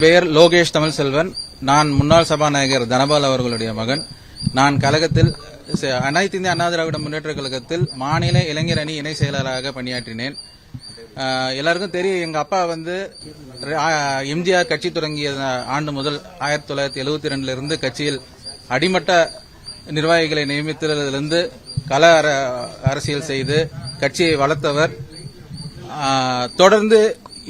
பெயர் லோகேஷ் தமிழ் செல்வன். நான் முன்னாள் சபாநாயகர் தனபால் அவர்களுடைய மகன். நான் கழகத்தில் அனைத்து இந்திய அண்ணா திராவிட முன்னேற்ற கழகத்தில் மாநில இளைஞர் அணி இணை செயலாளராக பணியாற்றினேன். எல்லாருக்கும் தெரியும், எங்க அப்பா வந்து எம்ஜிஆர் கட்சி தொடங்கிய ஆண்டு முதல் 1972 இருந்து கட்சியில் அடிமட்ட நிர்வாகிகளை நியமித்ததிலிருந்து கள அரசியல் செய்து கட்சியை வளர்த்தவர். தொடர்ந்து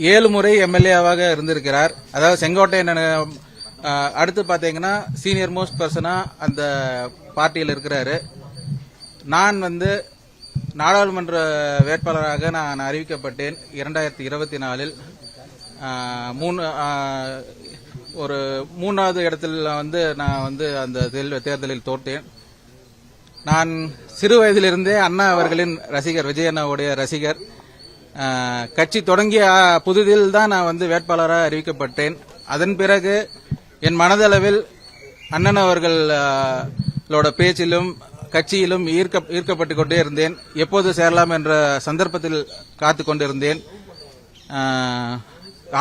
7 முறை எம்எல்ஏவாக இருந்திருக்கிறார். அதாவது செங்கோட்டையன் அடுத்து பாத்தீங்கன்னா சீனியர் மோஸ்ட் பர்சனா அந்த பார்ட்டியில் இருக்கிறாரு. நான் வந்து நாடாளுமன்ற வேட்பாளராக நான் அறிவிக்கப்பட்டேன் 2024. ஒரு 3வது இடத்துல வந்து நான் வந்து அந்த தேர்தலில் தோற்றேன். நான் சிறு வயதிலிருந்தே அண்ணா அவர்களின் ரசிகர், விஜய் அண்ணாவுடைய ரசிகர். கட்சி தொடங்கிய புதிதில் தான் நான் வந்து வேட்பாளராக அறிவிக்கப்பட்டேன். அதன் பிறகு என் மனதளவில் அண்ணன் அவர்களோட பேச்சிலும் கட்சியிலும் ஈர்க்கப்பட்டுக் கொண்டே இருந்தேன். எப்போது சேரலாம் என்ற சந்தர்ப்பத்தில் காத்து கொண்டிருந்தேன்.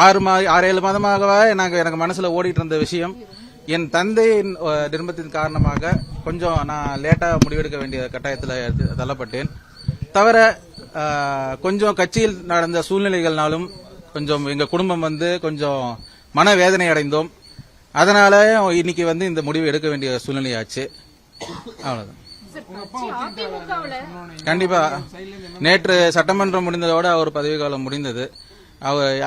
6-7 மாதமாகவே எனக்கு மனசுல ஓடிட்டு இருந்த விஷயம், என் தந்தையின் நிர்பந்தத்தின் காரணமாக கொஞ்சம் நான் லேட்டா முடிவெடுக்க வேண்டிய கட்டாயத்தில் தள்ளப்பட்டேன். தவிர கொஞ்சம் கட்சியில் நடந்த சூழ்நிலைகள்னாலும் கொஞ்சம் எங்க குடும்பம் வந்து கொஞ்சம் மனவேதனை அடைந்தோம். அதனால இன்னைக்கு வந்து இந்த முடிவு எடுக்க வேண்டிய சூழ்நிலையாச்சு. அவ்வளவுதான். கண்டிப்பா நேற்று சட்டமன்றம் முடிந்ததோட அவர் பதவி காலம் முடிந்தது.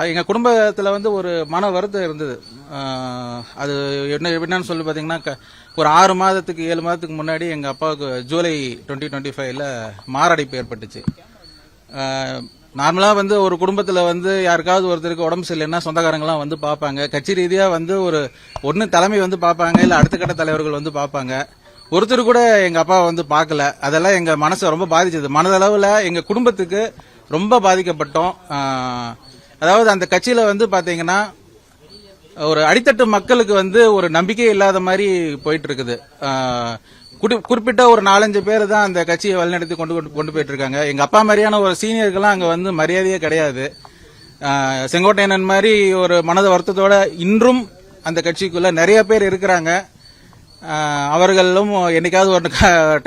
எங்க குடும்பத்துல வந்து ஒரு மன வருத்தம் இருந்தது. அது என்னன்னு சொல்லி பாத்தீங்கன்னா, ஒரு 6 மாதத்துக்கு 7 மாதத்துக்கு முன்னாடி எங்க அப்பாவுக்கு ஜூலை 2025 மாரடைப்பு ஏற்பட்டுச்சு. நார்மலா வந்து ஒரு குடும்பத்துல வந்து யாருக்காவது ஒருத்தருக்கு உடம்பு சரியில்லைன்னா சொந்தக்காரங்களாம் வந்து பாப்பாங்க. கட்சி ரீதியா வந்து ஒன்னு தலைமை வந்து பாப்பாங்க, இல்ல அடுத்த கட்ட தலைவர்கள் வந்து பாப்பாங்க. ஒருத்தர் கூட எங்க அப்பா வந்து பாக்கல. அதெல்லாம் எங்க மனசை ரொம்ப பாதிச்சது. மனதளவுல எங்க குடும்பத்துக்கு ரொம்ப பாதிக்கப்பட்டோம். அதாவது அந்த கட்சியில வந்து பாத்தீங்கன்னா ஒரு அடித்தட்டு மக்களுக்கு வந்து ஒரு நம்பிக்கை இல்லாத மாதிரி போயிட்டு இருக்குது. குறிப்பிட்ட ஒரு 4-5 பேர் தான் அந்த கட்சியை வழிநடத்தி கொண்டு போயிட்டு இருக்காங்க. எங்க அப்பா மாதிரியான ஒரு சீனியர்கள்லாம் அங்க வந்து மரியாதையே கிடையாது. செங்கோட்டையன் மாதிரி ஒரு மனத வருத்தத்தோட இன்றும் அந்த கட்சிக்குள்ள நிறைய பேர் இருக்கிறாங்க. அவர்களும் என்னைக்காவது ஒரு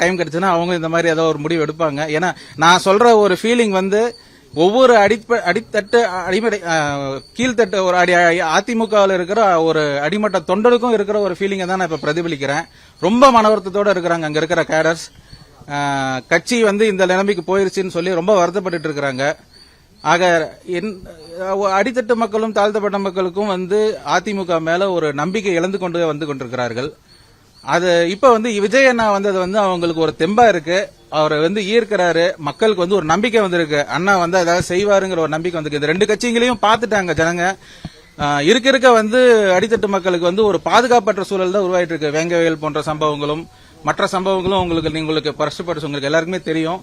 டைம் கிடைச்சுன்னா அவங்க இந்த மாதிரி ஏதோ ஒரு முடிவு எடுப்பாங்க. ஏன்னா நான் சொல்ற ஒரு ஃபீலிங் வந்து ஒவ்வொரு அடித்தட்டு அடிமடை கீழ்த்தட்டு ஒரு அதிமுகவில் இருக்கிற ஒரு அடிமட்ட தொண்டருக்கும் இருக்கிற ஒரு ஃபீலிங்கை தான் நான் இப்ப பிரதிபலிக்கிறேன். ரொம்ப மனவருத்தத்தோட இருக்கிறாங்க அங்க இருக்கிற கேடர்ஸ். கட்சி வந்து இந்த நிலைமைக்கு போயிருச்சுன்னு சொல்லி ரொம்ப வருத்தப்பட்டு இருக்கிறாங்க. ஆக அடித்தட்டு மக்களும் தாழ்த்தப்பட்ட மக்களுக்கும் வந்து அதிமுக மேல ஒரு நம்பிக்கை இழந்து கொண்டிருக்கிறார்கள். அது இப்ப வந்து விஜய் அண்ணா வந்து அது வந்து அவங்களுக்கு ஒரு தெம்பா இருக்கு. அவரை வந்து ஈர்க்கிறாரு. மக்களுக்கு வந்து ஒரு நம்பிக்கை வந்திருக்கு. அண்ணா வந்து ஏதாவது செய்வாருங்கிற ஒரு நம்பிக்கை வந்திருக்கு. இந்த 2 கட்சிகளையும் பார்த்துட்டாங்க ஜனங்க. இருக்க வந்து அடித்தட்டு மக்களுக்கு வந்து ஒரு பாதுகாப்பற்ற சூழல் தான் உருவாயிட்டு இருக்கு. வேங்கவேல் போன்ற சம்பவங்களும் மற்ற சம்பவங்களும் உங்களுக்கு பரிசுப்படுத்த உங்களுக்கு எல்லாருக்குமே தெரியும்.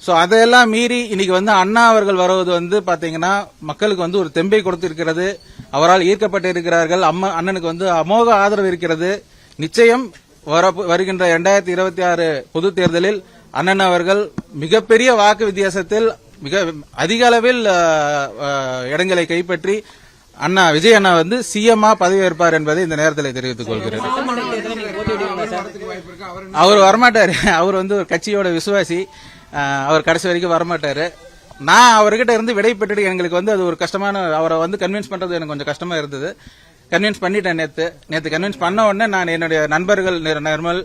சோ அதையெல்லாம் மீறி இன்னைக்கு வந்து அண்ணா அவர்கள் வருவது வந்து பாத்தீங்கன்னா மக்களுக்கு வந்து ஒரு தெம்பை கொடுத்திருக்கிறது. அவரால் ஈர்க்கப்பட்டு இருக்கிறார்கள். அண்ணனுக்கு வந்து அமோக ஆதரவு இருக்கிறது. நிச்சயம் வருகின்ற 2026 பொது தேர்தலில் அண்ணன் அவர்கள் மிகப்பெரிய வாக்கு வித்தியாசத்தில் மிக அதிக அளவில் இடங்களை கைப்பற்றி அண்ணா விஜய் அண்ணா வந்து சிஎம்ஆ பதவியேற்பார் என்பதை இந்த நேரத்தில் தெரிவித்துக் கொள்கிறேன். அவர் வரமாட்டாரு. அவர் வந்து ஒரு கட்சியோட விசுவாசி. அவர் கடைசி வரைக்கும் வரமாட்டாரு. நான் அவர்கிட்ட இருந்து விடை பெற்றுட்டு எங்களுக்கு வந்து அது ஒரு கஷ்டமான, அவரை வந்து கன்வின்ஸ் பண்றது எனக்கு கொஞ்சம் கஷ்டமா இருந்தது. கன்வின்ஸ் பண்ணிட்டேன். நேத்து கன்வின்ஸ் பண்ண உடனே நான் என்னுடைய நண்பர்கள் நிர்மல்,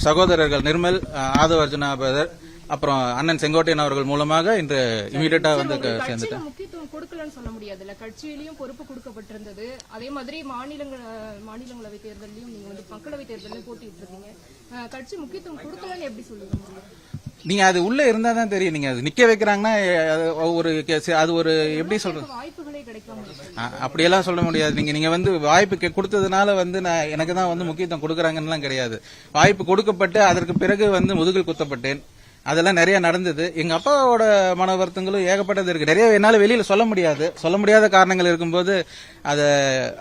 சகோதரர்கள் நிர்மல், ஆதவ அர்ஜுனா பிரதர், அப்புறம் அண்ணன் செங்கோட்டையன் அவர்கள் மூலமாக இன்று இமீடியட்டா வந்து சேர்ந்துட்டேன். முக்கியத்துவம் கொடுக்கலன்னு சொல்ல முடியாதுல்ல, கட்சியிலயும் பொறுப்பு கொடுக்கப்பட்டிருந்தது. அதே மாதிரி மாநிலங்களவை தேர்தலையும் நீங்க வந்து மக்களவை தேர்தலையும் போட்டிட்டு இருக்கீங்க. கட்சி முக்கியத்துவம் கொடுக்கலன்னு எப்படி சொல்லுங்க? நீங்க அது உள்ள இருந்தா தான் தெரியும். நீங்க அது நிக்க வைக்கிறாங்கன்னா அது ஒரு எப்படி சொல்றது, வாய்ப்புகளே கிடைக்காம அப்படியெல்லாம் சொல்ல முடியாது. நீங்க வந்து வாய்ப்பு கொடுத்ததுனால வந்து எனக்கு தான் வந்து முக்கியத்துவம் கொடுக்கறாங்கன்னு கிடையாது. வாய்ப்பு கொடுக்கப்பட்டு அதற்கு பிறகு வந்து முதுகில் குத்தப்பட்டேன். அதெல்லாம் நிறைய நடந்தது. எங்க அப்பாவோட மன வருத்தங்களும் ஏகப்பட்டது இருக்கு. நிறைய என்னால வெளியில சொல்ல முடியாத காரணங்கள் இருக்கும்போது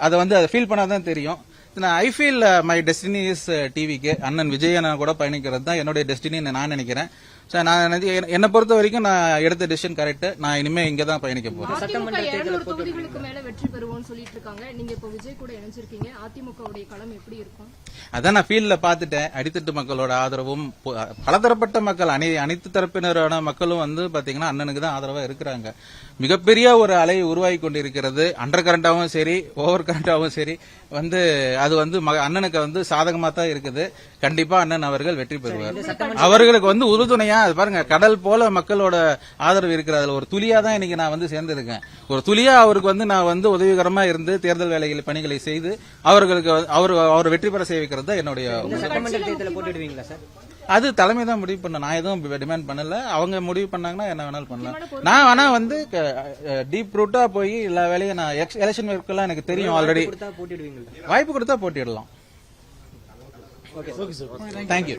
அதை வந்து அதை ஃபீல் பண்ணாதான் தெரியும். I feel my destiny is டிவிக்கு அண்ணன் விஜய் அண்ணா கூட பயணிக்கிறது தான் என்னுடைய டெஸ்டினின்னு நான் நினைக்கிறேன். சார் நான் என்னை பொறுத்த வரைக்கும் நான் எடுத்த டிசிஷன் கரெக்ட். நான் இனிமே இங்க தான் பயணிக்க போறேன். அதிமுக 200 தொகுதிகளுக்கு மேல வெற்றி பெறுவோம்னு சொல்லிட்டு இருக்காங்க. நீங்க இப்ப விஜய் கூட இணைஞ்சிருக்கீங்க. அதிமுகவுடைய களம் எப்படி இருக்கும்? அதான் நான் ஃபீல்ட்ல பாத்துட்டேன். அடித்தட்டு மக்களோட ஆதரவும் பலதரப்பட்ட மக்கள் அனைத்து தரப்பினரான மக்களும் வந்து பாத்தீங்கன்னா அண்ணனுக்கு தான் ஆதரவா இருக்கிறாங்க. மிகப்பெரிய ஒரு அலை உருவாகி கொண்டிருக்கிறது. அண்டர் கரண்டாவும் சரி, ஓவர் கரண்டாவும் சரி, வந்து அது வந்து அண்ணனுக்கு வந்து சாதகமா தான் இருக்குது. கண்டிப்பா அண்ணன் அவர்கள் வெற்றி பெறுவார். அவர்களுக்கு வந்து உறுதுணையா அது பாருங்க, கடல் போல மக்களோட ஆதரவு இருக்கிற அதுல ஒரு துளியா தான் இன்னைக்கு நான் வந்து சேர்ந்திருக்கேன். ஒரு துளியா அவருக்கு வந்து நான் வந்து உதவிகரமா இருந்து தேர்தல் வேலைகள் பணிகளை செய்து அவர்களுக்கு அவர் வெற்றி பெற செய்விக்கிறது தான் என்னுடைய. சட்டமன்ற தேர்தலில் போட்டிடுவீங்களா சார்? அது தலைமை தான் முடிவு பண்ண. நான் எதுவும் டிமாண்ட் பண்ணல. அவங்க முடிவு பண்ணாங்கன்னா என்ன வேணாலும் பண்ணலாம். நான் வேணா வந்து டீப் ரூட்டா போய் எல்லா வேலையும் நான் எலெக்ஷன் ஒர்க்கெல்லாம் எனக்கு தெரியும் ஆல்ரெடி. போட்டிடுவீங்களா? வாய்ப்பு கொடுத்தா போட்டிடலாம். தேங்க்யூ.